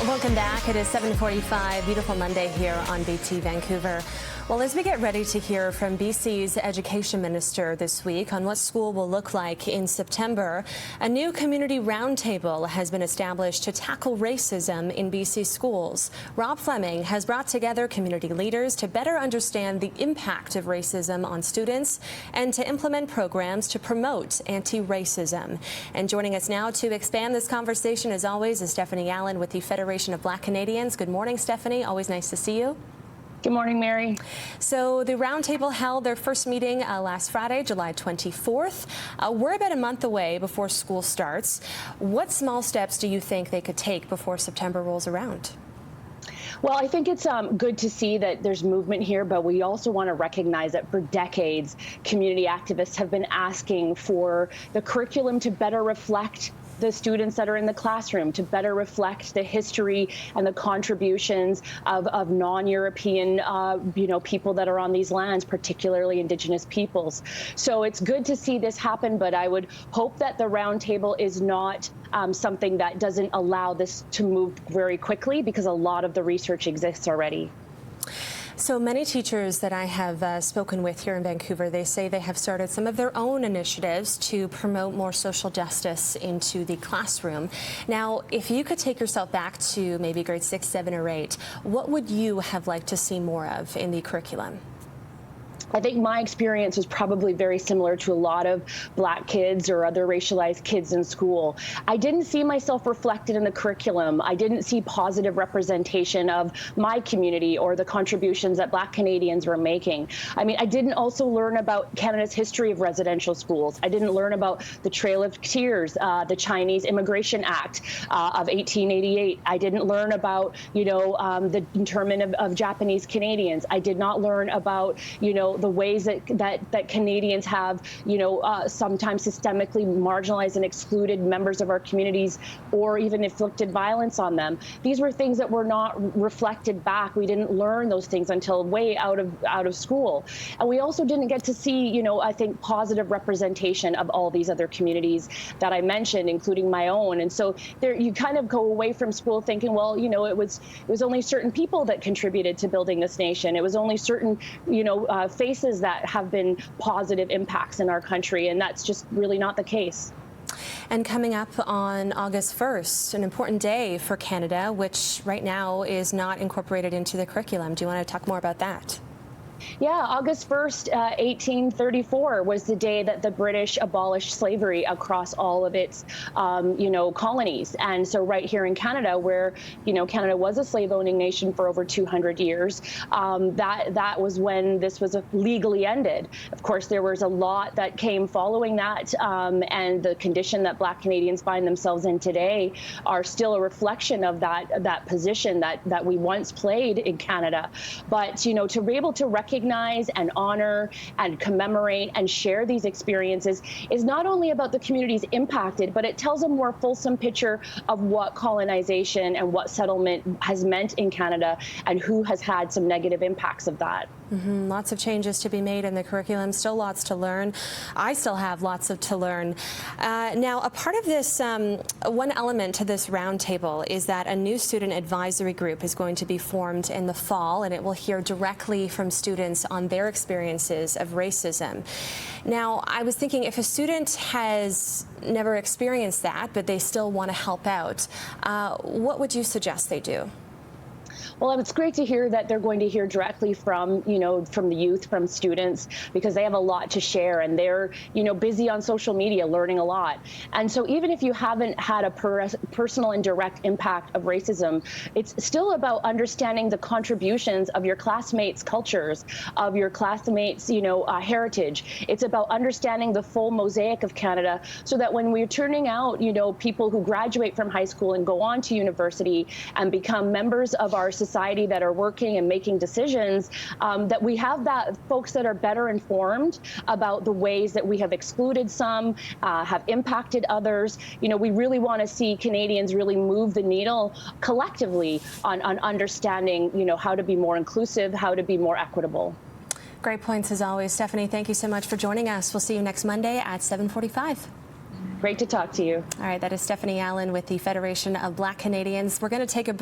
Welcome back. It is 7:45. Beautiful Monday here on BT Vancouver. Well, as we get ready to hear from BC's Education Minister this week on what school will look like in September, a new community roundtable has been established to tackle racism in BC schools. Rob Fleming has brought together community leaders to better understand the impact of racism on students and to implement programs to promote anti-racism. And joining us now to expand this conversation, as always, is Stephanie Allen with the Federation of Black Canadians. Good morning, Stephanie. Always nice to see you. Good morning, Mary. So the roundtable held their first meeting last Friday, July 24th. We're about a month away before school starts. What small steps do you think they could take before September rolls around? Well, I think it's good to see that there's movement here, but we also want to recognize that for decades, community activists have been asking for the curriculum to better reflect the students that are in the classroom, to better reflect the history and the contributions of non-European people that are on these lands, particularly Indigenous peoples. So it's good to see this happen, but I would hope that the roundtable is not something that doesn't allow this to move very quickly, because a lot of the research exists already. So many teachers that I have spoken with here in Vancouver, they say they have started some of their own initiatives to promote more social justice into the classroom. Now, if you could take yourself back to maybe grade 6, 7, or 8, what would you have liked to see more of in the curriculum? I think my experience was probably very similar to a lot of Black kids or other racialized kids in school. I didn't see myself reflected in the curriculum. I didn't see positive representation of my community or the contributions that Black Canadians were making. I mean, I didn't also learn about Canada's history of residential schools. I didn't learn about the Trail of Tears, the Chinese Immigration Act of 1888. I didn't learn about, the internment of Japanese Canadians. I did not learn about, the ways that Canadians have, sometimes systemically marginalized and excluded members of our communities or even inflicted violence on them. These were things that were not reflected back. We didn't learn those things until way out of school. And we also didn't get to see, I think, positive representation of all these other communities that I mentioned, including my own. And so there, you kind of go away from school thinking, well, it was only certain people that contributed to building this nation. It was only certain, faces that have been positive impacts in our country, and that's just really not the case. And coming up on August 1st, an important day for Canada, which right now is not incorporated into the curriculum. Do you want to talk more about that? Yeah, August 1st, 1834 was the day that the British abolished slavery across all of its, colonies. And so right here in Canada, where, Canada was a slave-owning nation for over 200 years, that was when this was legally ended. Of course, there was a lot that came following that, and the condition that Black Canadians find themselves in today are still a reflection of that position that we once played in Canada. But, to be able to recognize and honor and commemorate and share these experiences is not only about the communities impacted, but it tells a more fulsome picture of what colonization and what settlement has meant in Canada and who has had some negative impacts of that. Lots of changes to be made in the curriculum, still lots to learn. I still have lots to learn. Now, a part of this, one element to this roundtable is that a new student advisory group is going to be formed in the fall, and it will hear directly from students on their experiences of racism. Now, I was thinking, if a student has never experienced that, but they still want to help out, what would you suggest they do? Well, it's great to hear that they're going to hear directly from, from the youth, from students, because they have a lot to share, and they're, busy on social media learning a lot. And so even if you haven't had a personal and direct impact of racism, it's still about understanding the contributions of your classmates' cultures, of your classmates', heritage. It's about understanding the full mosaic of Canada, so that when we're turning out, people who graduate from high school and go on to university and become members of our society that are working and making decisions, that we have that folks that are better informed about the ways that we have excluded some, have impacted others. We really want to see Canadians really move the needle collectively on understanding, how to be more inclusive, how to be more equitable. Great points as always. Stephanie, thank you so much for joining us. We'll see you next Monday at 7:45. Great to talk to you. All right, that is Stephanie Allen with the Federation of Black Canadians. We're going to take a break.